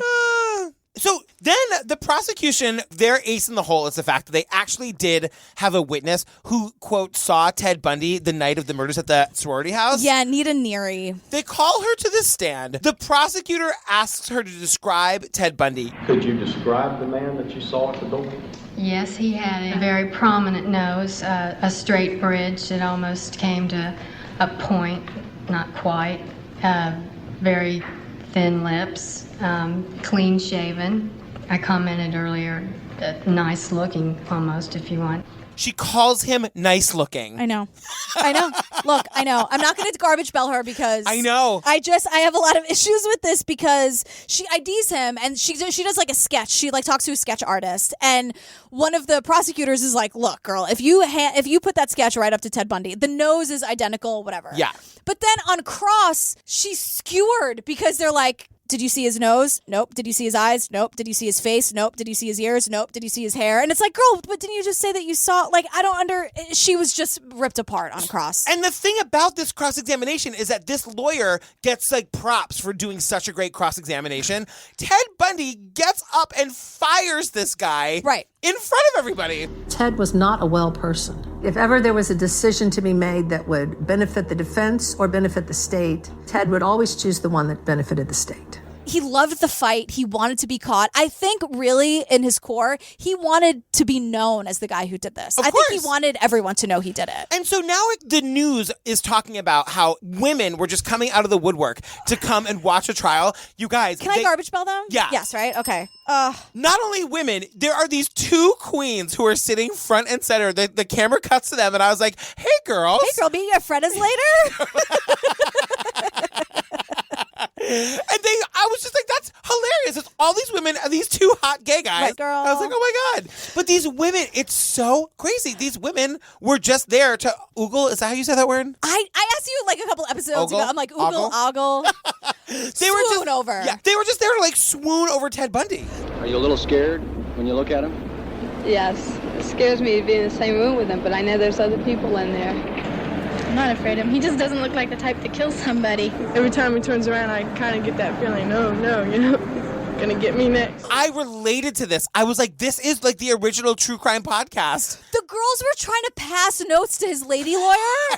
So then the prosecution, their ace in the hole is the fact that they actually did have a witness who, quote, saw Ted Bundy the night of the murders at the sorority house. Yeah, Nita Neary. They call her to the stand. The prosecutor asks her to describe Ted Bundy. Could you describe the man that you saw at the door? Yes, he had a very prominent nose, a straight bridge that almost came to a point, not quite, very thin lips, clean shaven. I commented earlier, nice looking almost, if you want. She calls him nice looking. I know. Look, I know. I'm not going to garbage bell her because I know. I have a lot of issues with this because she IDs him and she does like a sketch. She like talks to a sketch artist and one of the prosecutors is like, "Look, girl, if you put that sketch right up to Ted Bundy, the nose is identical, whatever." Yeah. But then on cross, she's skewered because they're like, did you see his nose? Nope. Did you see his eyes? Nope. Did you see his face? Nope. Did you see his ears? Nope. Did you see his hair? And it's like, girl, but didn't you just say that you saw, like, she was just ripped apart on cross. And the thing about this cross-examination is that this lawyer gets, like, props for doing such a great cross-examination. Ted Bundy gets up and fires this guy. Right. In front of everybody. Ted was not a well person. If ever there was a decision to be made that would benefit the defense or benefit the state, Ted would always choose the one that benefited the state. He loved the fight. He wanted to be caught. I think really in his core, he wanted to be known as the guy who did this. Of I course. think he wanted everyone to know he did it. And so now the news is talking about how women were just coming out of the woodwork to come and watch a trial. You guys. Can I garbage bell them? Yeah. Yes, right? Okay. Not only women, there are these two queens who are sitting front and center. The camera cuts to them and I was like, hey, girls. Hey, girl, be your friend is later. And I was just like, that's hilarious. It's all these women and these two hot gay guys. Right, girl. I was like, oh my God. But these women, it's so crazy. These women were just there to oogle. Is that how you say that word? I asked you like a couple episodes Ogle? ago. I'm like, oogle, ogle. They were just over. Yeah, they were just there to like swoon over Ted Bundy. Are you a little scared when you look at him? Yes, it scares me to be in the same room with him, but I know there's other people in there. I'm not afraid of him. He just doesn't look like the type to kill somebody. Every time he turns around, I kind of get that feeling, gonna get me next. I related to this. I was like, this is like the original true crime podcast. The girls were trying to pass notes to his lady lawyer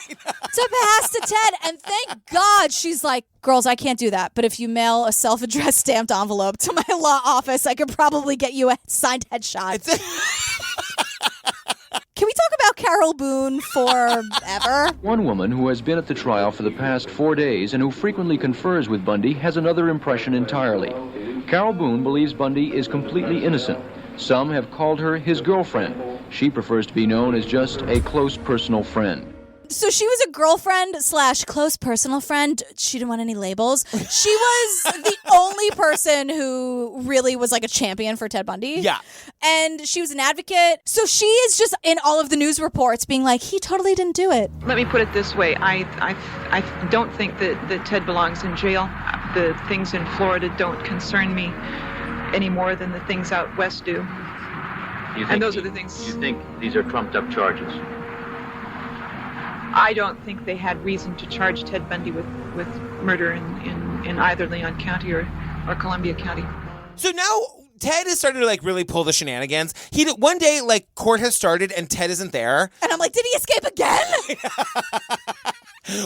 to pass to Ted, and thank God she's like, girls, I can't do that, but if you mail a self-addressed stamped envelope to my law office, I could probably get you a signed headshot. Can we talk about Carol Boone forever? One woman who has been at the trial for the past 4 days and who frequently confers with Bundy has another impression entirely. Carol Boone believes Bundy is completely innocent. Some have called her his girlfriend. She prefers to be known as just a close personal friend. So she was a girlfriend / close personal friend. She didn't want any labels. She was the only person who really was like a champion for Ted Bundy. Yeah. And she was an advocate. So she is just in all of the news reports being like, he totally didn't do it. Let me put it this way. I don't think that Ted belongs in jail. The things in Florida don't concern me any more than the things out west do. And those are the things. You think these are trumped up charges? I don't think they had reason to charge Ted Bundy with murder in either Leon County or Columbia County. So now Ted is starting to like really pull the shenanigans. One day, like, court has started and Ted isn't there. And I'm like, did he escape again?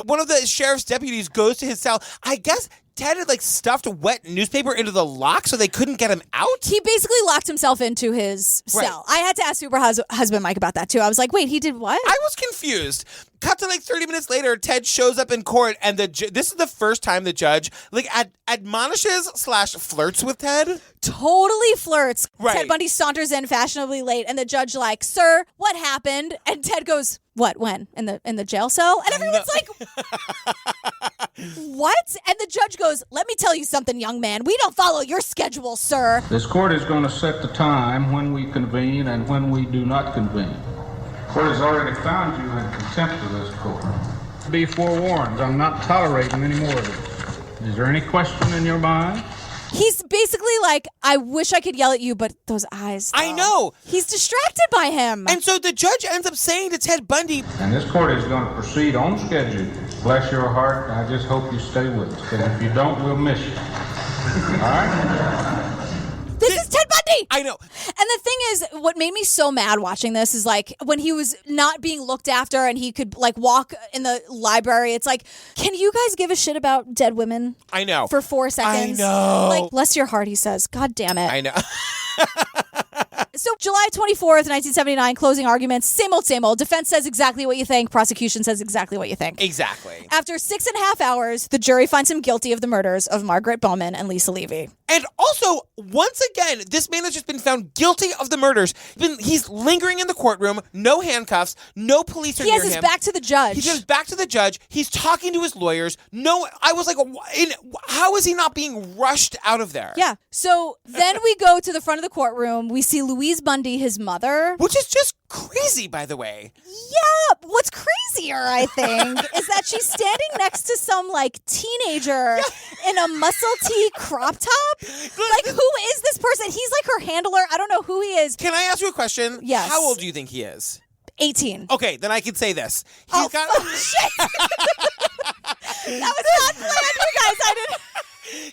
One of the sheriff's deputies goes to his cell. I guess Ted had like stuffed wet newspaper into the lock so they couldn't get him out. He basically locked himself into his cell. I had to ask Super Husband Mike about that too. I was like, wait, he did what? I was confused. Cut to like 30 minutes later, Ted shows up in court, and this is the first time the judge like admonishes / flirts with Ted. Totally flirts. Right. Ted Bundy saunters in fashionably late, and the judge like, "Sir, what happened?" And Ted goes, "What? When? In the jail cell?" And everyone's like, "What?" And the judge goes, "Let me tell you something, young man. We don't follow your schedule, sir." This court is going to set the time when we convene and when we do not convene. The court has already found you in contempt of this court. Be forewarned, I'm not tolerating any more of this. Is there any question in your mind? He's basically like, I wish I could yell at you, but those eyes. I know. He's distracted by him. And so the judge ends up saying to Ted Bundy, And this court is going to proceed on schedule. Bless your heart. I just hope you stay with us, because if you don't, we'll miss you. All right? This is Ted Bundy! I know. And the thing is, what made me so mad watching this is like when he was not being looked after and he could like walk in the library. It's like, can you guys give a shit about dead women? I know. For 4 seconds. I know. Like, bless your heart, he says. God damn it. I know. So July 24th, 1979, closing arguments. Same old. Defense says exactly what you think. Prosecution says exactly what you think. Exactly. After 6.5 hours, the jury finds him guilty of the murders of Margaret Bowman and Lisa Levy. And also, once again, this man has just been found guilty of the murders. He's lingering in the courtroom, no handcuffs, no police are near him. He has his back to the judge. He goes back to the judge. He's talking to his lawyers. No, I was like, how is he not being rushed out of there? Yeah. So then we go to the front of the courtroom. We see Louise Bundy, his mother. Which is just crazy, by the way. Yeah. What's crazier, I think, is that she's standing next to some like teenager in a muscle tee crop top. Like, who is this person? He's like her handler. I don't know who he is. Can I ask you a question? Yes. How old do you think he is? 18. Okay, then I can say this. Shit. That was not planned, you guys. I didn't.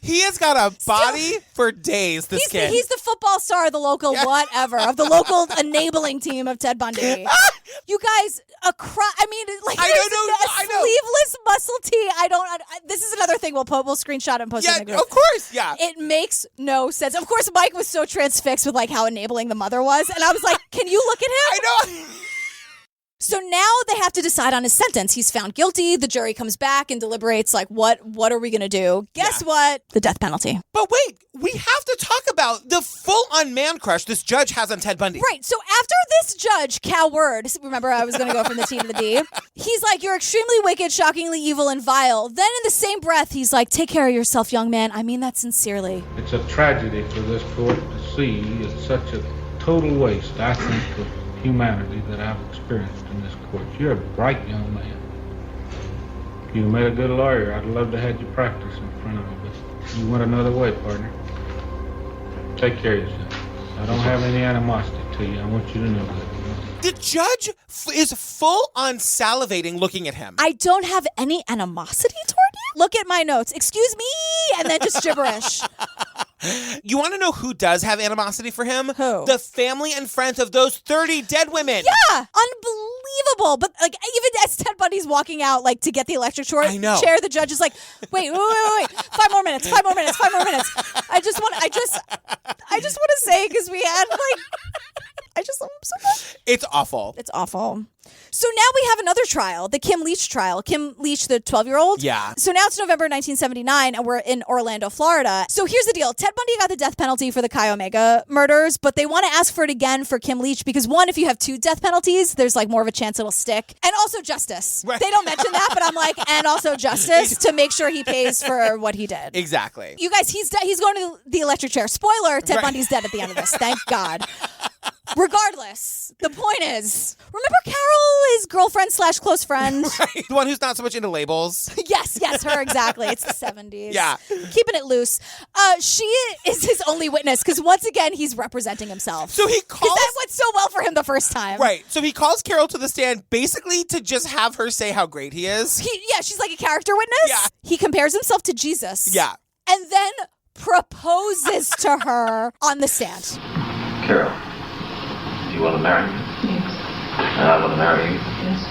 He has got a body for days, this kid. He's the football star of the local whatever, of the local enabling team of Ted Bundy. You guys, sleeveless muscle tee. This is another thing we'll screenshot and post in the group. Of course, yeah. It makes no sense. Of course, Mike was so transfixed with like how enabling the mother was, and I was like, can you look at him? I know. So now they have to decide on his sentence. He's found guilty. The jury comes back and deliberates like, what are we going to do? Guess what? The death penalty. But wait, we have to talk about the full-on man crush this judge has on Ted Bundy. Right. So after this judge, Cal Word, remember I was going to go from the T to the D. He's like, you're extremely wicked, shockingly evil, and vile. Then in the same breath, he's like, take care of yourself, young man. I mean that sincerely. It's a tragedy for this court to see. It's such a total waste, I think, of humanity that I've experienced in this court. You're a bright young man. If you made a good lawyer, I'd love to have you practice in front of me, but you went another way, partner. Take care of yourself. I don't have any animosity to you. I want you to know that. The judge is full on salivating looking at him. I don't have any animosity toward you? Look at my notes. Excuse me, and then just gibberish. You want to know who does have animosity for him? Who? The family and friends of those 30 dead women. Yeah, unbelievable. But like, even as Ted Bundy's walking out, like to get the electric chair, the judge is like, wait. 5 more minutes. I just want to say, because we had like, I just love him so much. It's awful. It's awful. So now we have another trial, the Kim Leach trial. Kim Leach, the 12-year-old. Yeah. So now it's November 1979, and we're in Orlando, Florida. So here's the deal. Ted Bundy got the death penalty for the Chi Omega murders, but they want to ask for it again for Kim Leach because, one, if you have 2 death penalties, there's like more of a chance it'll stick. And also justice. Right. They don't mention that, but I'm like, and also justice to make sure he pays for what he did. Exactly. You guys, he's going to the electric chair. Spoiler, Ted Bundy's dead at the end of this. Thank God. Regardless, the point is, remember Carol, his girlfriend / close friend? Right. The one who's not so much into labels. Yes, her, exactly. It's the 70s. Yeah. Keeping it loose. She is his only witness because once again, he's representing himself. So he calls... That went so well for him the first time. Right. So he calls Carol to the stand basically to just have her say how great he is. She's like a character witness. Yeah. He compares himself to Jesus. Yeah. And then proposes to her on the stand. Carol, do you want to marry me? Yes. And I want to marry you? Yes.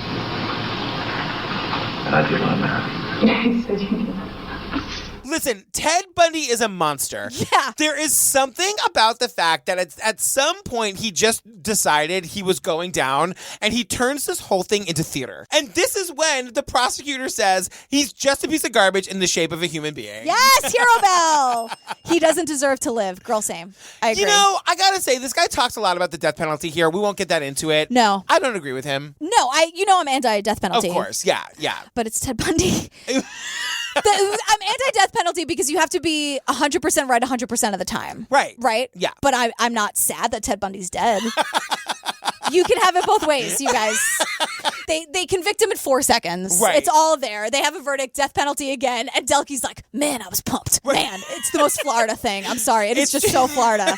And I do want to marry you. He said you did. Listen, Ted Bundy is a monster. Yeah. There is something about the fact that at some point he just decided he was going down and he turns this whole thing into theater. And this is when the prosecutor says he's just a piece of garbage in the shape of a human being. Yes, Hero Bell. He doesn't deserve to live. Girl, same. I agree. You know, I gotta say, this guy talks a lot about the death penalty here. We won't get that into it. No. I don't agree with him. No, I'm anti-death penalty. Of course, yeah. But it's Ted Bundy. I'm anti-death penalty because you have to be 100% right 100% of the time. Right? Yeah. But I'm not sad that Ted Bundy's dead. You can have it both ways, you guys. They convict him in 4 seconds. Right. It's all there. They have a verdict, death penalty again, and Delkey's like, man, I was pumped. Right. Man, it's the most Florida thing. I'm sorry. It's just so Florida.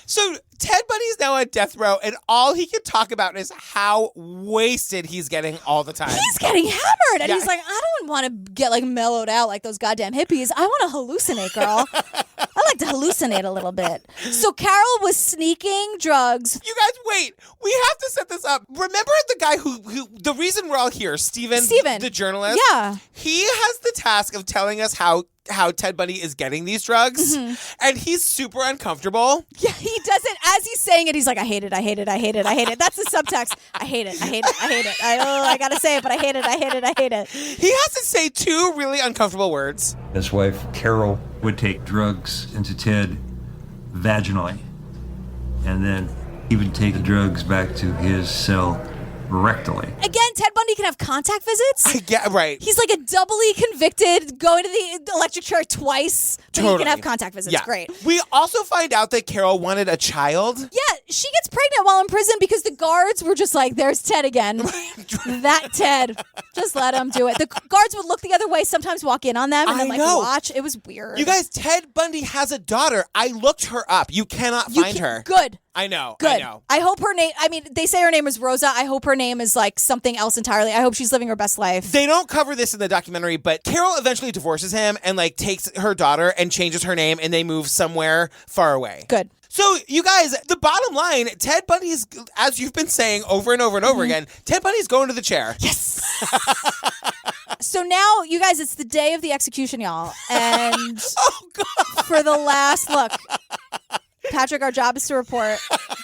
So Ted Bundy's now on death row, and all he can talk about is how wasted he's getting all the time. He's getting hammered, and he's like, I don't want to get like mellowed out like those goddamn hippies. I want to hallucinate, girl. I like to hallucinate a little bit. So Carol was sneaking drugs. You guys, wait. We have to set this up. Remember the guy who the reason we're all here, Steven, the journalist? Yeah. He has the task of telling us how Ted Bundy is getting these drugs, and he's super uncomfortable. Yeah, he does it as he's saying it. He's like, I hate it, I hate it, I hate it, I hate it. That's the subtext. I hate it, I hate it, I hate it. I gotta say it, but I hate it, I hate it, I hate it. He has to say 2 really uncomfortable words. His wife, Carol, would take drugs into Ted vaginally, and then he would take the drugs back to his cell rectally. Again, Ted Bundy can have contact visits. Yeah, right. He's like a doubly convicted, going to the electric chair twice, but he can have contact visits. Yeah. Great. We also find out that Carol wanted a child. Yeah, she gets pregnant while in prison because the guards were just like, there's Ted again. That Ted. Just let him do it. The guards would look the other way, sometimes walk in on them, and then watch. It was weird. You guys, Ted Bundy has a daughter. I looked her up. You cannot find her. Good. I know. Good. I know. I hope her name, they say her name is Rosa. I hope her name is like something else entirely. I hope she's living her best life. They don't cover this in the documentary, but Carol eventually divorces him and like takes her daughter and changes her name, and they move somewhere far away. Good. So, you guys, the bottom line, Ted Bundy's, as you've been saying over and over and over again, Ted Bundy's going to the chair. Yes. So now, you guys, it's the day of the execution, y'all. And for the last look, Patrick, our job is to report,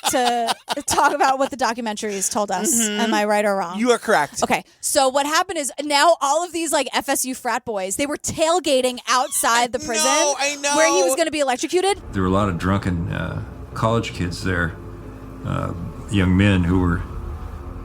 to talk about what the documentary has told us. Am I right or wrong? You are correct. Okay, so what happened is now all of these like FSU frat boys, they were tailgating outside the prison I know. where he was going to be electrocuted. There were a lot of drunken college kids there, young men who were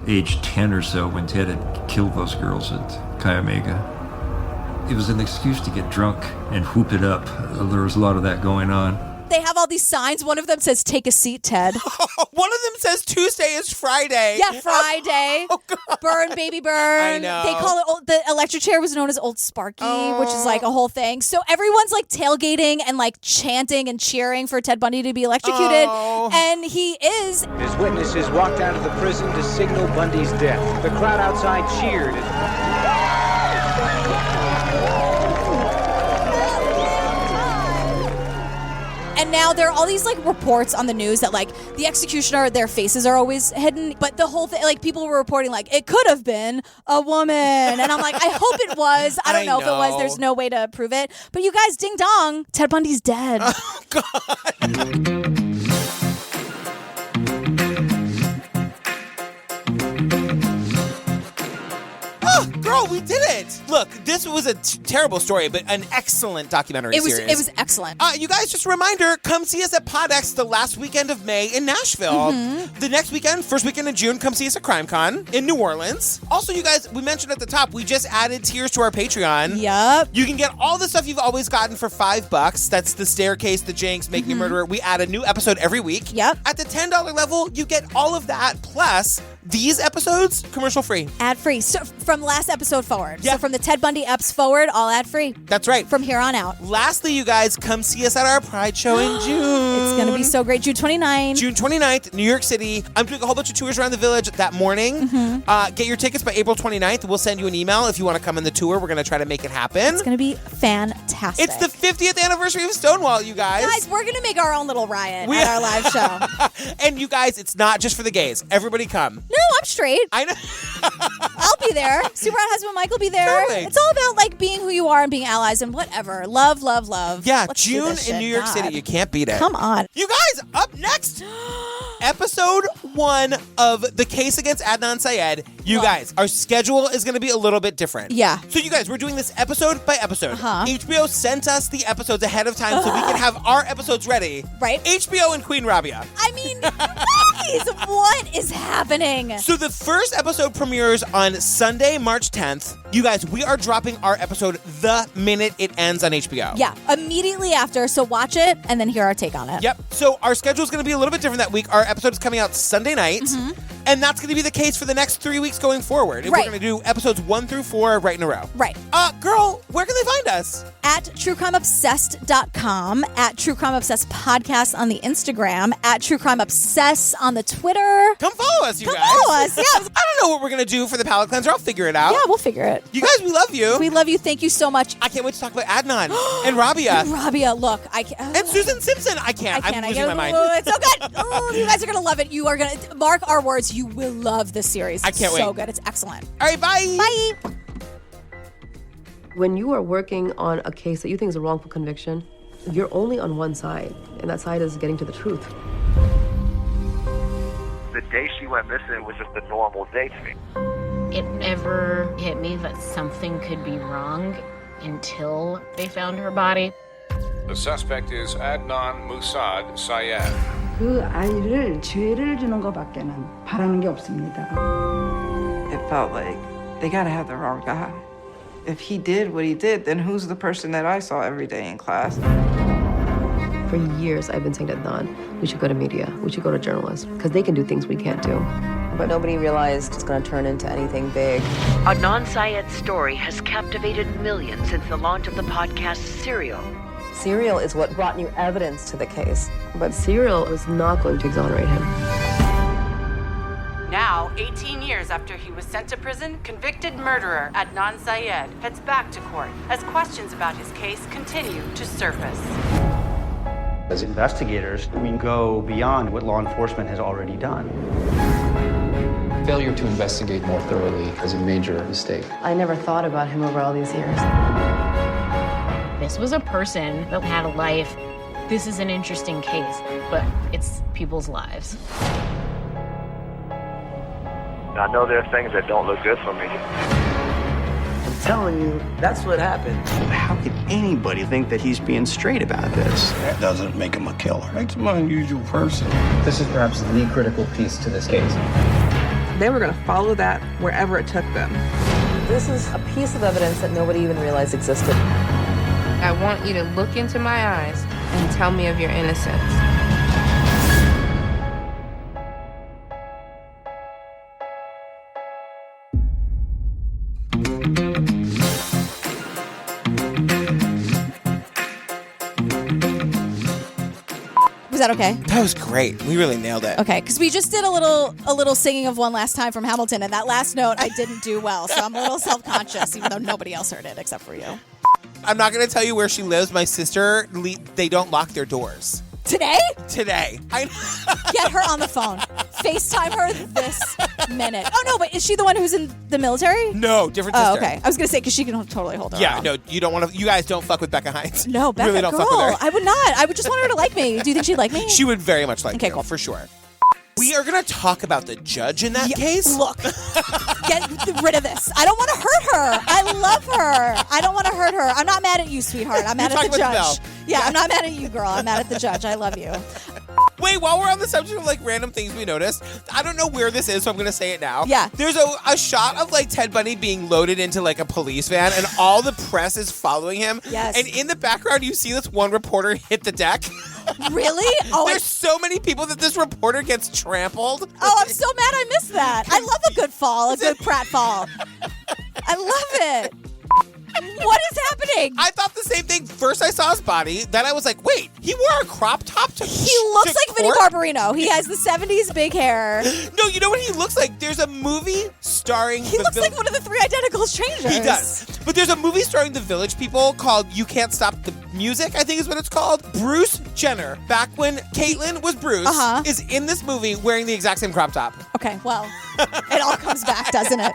age 10 or so when Ted had killed those girls at Cuyahoga. It was an excuse to get drunk and whoop it up. There was a lot of that going on. They have all these signs. One of them says, take a seat, Ted. One of them says Tuesday is Friday. Yeah, Friday. Burn, baby, burn. I know. They call it, the electric chair was known as Old Sparky, which is like a whole thing. So everyone's like tailgating and like chanting and cheering for Ted Bundy to be electrocuted. And he is. As witnesses walked out of the prison to signal Bundy's death, the crowd outside cheered. And now there are all these like reports on the news that like the executioner, their faces are always hidden. But the whole thing, like people were reporting like it could have been a woman. And I'm like, I hope it was. I don't know if it was. There's no way to prove it. But you guys, ding dong, Ted Bundy's dead. Oh, God. Girl, we did it! Look, this was a terrible story, but an excellent documentary series. It was excellent. You guys, just a reminder, come see us at PodX the last weekend of May in Nashville. The next weekend, first weekend in June, come see us at CrimeCon in New Orleans. Also, you guys, we mentioned at the top, we just added tiers to our Patreon. Yep. You can get all the stuff you've always gotten for $5. That's The Staircase, The Jinx, Make Me Murderer. We add a new episode every week. Yep. At the $10 level, you get all of that, plus these episodes, commercial free. Ad free. So from last episode, episode forward. Yeah. So from the Ted Bundy eps forward, all ad-free. That's right. From here on out. Lastly, you guys, come see us at our Pride show in June. It's going to be so great. June 29th. June 29th, New York City. I'm doing a whole bunch of tours around the village that morning. Get your tickets by April 29th. We'll send you an email if you want to come in the tour. We're going to try to make it happen. It's going to be fantastic. It's the 50th anniversary of Stonewall, you guys. Guys, we're going to make our own little riot at our live show. And you guys, it's not just for the gays. Everybody come. No, I'm straight. I know. I'll be there. Super Hot Husband Mike will be there. Totally. It's all about like being who you are and being allies and whatever. Love, love, love. Yeah, Let's do June this in shit. New York God. City. You can't beat it. Come on. You guys, up next, episode 1 of The Case Against Adnan Syed. You guys, our schedule is going to be a little bit different. Yeah. So you guys, we're doing this episode by episode. HBO sent us the episodes ahead of time so we can have our episodes ready. Right. HBO and Queen Rabia. I mean, guys, what is happening? So the first episode premieres on Sunday, March 10th. You guys, we are dropping our episode the minute it ends on HBO. Yeah, immediately after. So watch it and then hear our take on it. Yep. So our schedule is going to be a little bit different that week. Our episode is coming out Sunday night. And that's going to be the case for the next 3 weeks going forward. And Right. we're going to do episodes 1 through 4 right in a row. Right. Girl, where can they find us? At truecrimeobsessed.com, at True Crime Obsessed Podcast on the Instagram, at True Crime Obsessed on the Twitter. Come follow us, you guys. Follow us, yeah. I don't know what we're going to do for the palate cleanser. I'll figure it out. Yeah, we'll figure it. You guys, we love you. We love you. Thank you so much. I can't wait to talk about Adnan and Rabia. Rabia, look, I can't. And Susan Simpson. I can't. I'm losing my mind. It's so good. Oh, you guys are going to love it. You are going to, mark our words, you will love this series. I can't wait. So good. It's excellent. All right, bye. Bye. When you are working on a case that you think is a wrongful conviction, you're only on one side, and that side is getting to the truth. The day she went missing was just a normal day to me. It never hit me that something could be wrong until they found her body. The suspect is Adnan Musad Syed. 그 아이를 죄를 주는 것밖에는 바라는 게 없습니다. It felt like they gotta have the wrong guy. If he did what he did, then who's the person that I saw every day in class? For years, I've been saying to Adnan, we should go to media, we should go to journalists, because they can do things we can't do. But nobody realized it's going to turn into anything big. Adnan Syed's story has captivated millions since the launch of the podcast Serial. Serial is what brought new evidence to the case, but Serial was not going to exonerate him. Now, 18 years after he was sent to prison, convicted murderer Adnan Syed heads back to court as questions about his case continue to surface. As investigators, we go beyond what law enforcement has already done. Failure to investigate more thoroughly is a major mistake. I never thought about him over all these years. This was a person that had a life. This is an interesting case, but it's people's lives. I know there are things that don't look good for me. I'm telling you, that's what happened. How could anybody think that he's being straight about this? That doesn't make him a killer. Makes him an unusual person. This is perhaps the critical piece to this case. They were gonna follow that wherever it took them. This is a piece of evidence that nobody even realized existed. I want you to look into my eyes and tell me of your innocence. Was that okay? That was great. We really nailed it. Okay, because we just did a little singing of One Last Time from Hamilton, and that last note I didn't do well, so I'm a little self-conscious, even though nobody else heard it except for you. I'm not going to tell you where she lives. My sister, they don't lock their doors. Today? Today. Get her on the phone. FaceTime her this minute. Oh, no, but is she the one who's in the military? No, different sister. Oh, okay. I was going to say, because she can totally hold her Yeah, own. no, you don't want to. You guys don't fuck with Becca Hines. No, Becca, really don't girl, fuck with her. I would not. I would just want her to like me. Do you think she'd like me? She would very much like Okay, you, cool. for sure. We are going to talk about the judge in that case. Look, get rid of this. I don't want to hurt her. I love her. I don't want to hurt her. I'm not mad at you, sweetheart. I'm mad at the judge. Yeah, I'm not mad at you, girl. I'm mad at the judge. I love you. Wait, while we're on the subject of like random things we noticed, I don't know where this is, so I'm going to say it now. Yeah. There's a shot of like Ted Bundy being loaded into like a police van, and all the press is following him. Yes. And in the background, you see this one reporter hit the deck. Really? Oh, There's so many people that this reporter gets trampled. Oh, I'm so mad I missed that. I love a good fall, a good Pratt fall. I I love it. What is happening? I thought the same thing. First I saw his body, then I was like, wait, he wore a crop top to He looks like Vinnie Barbarino. He has the 70s big hair. No, you know what he looks like? There's a movie starring He looks like one of the Three Identical Strangers. He does. But there's a movie starring the Village People called You Can't Stop the Music, I think is what it's called. Bruce Jenner, back when Caitlyn was Bruce, is in this movie wearing the exact same crop top. Okay, well, it all comes back, doesn't it?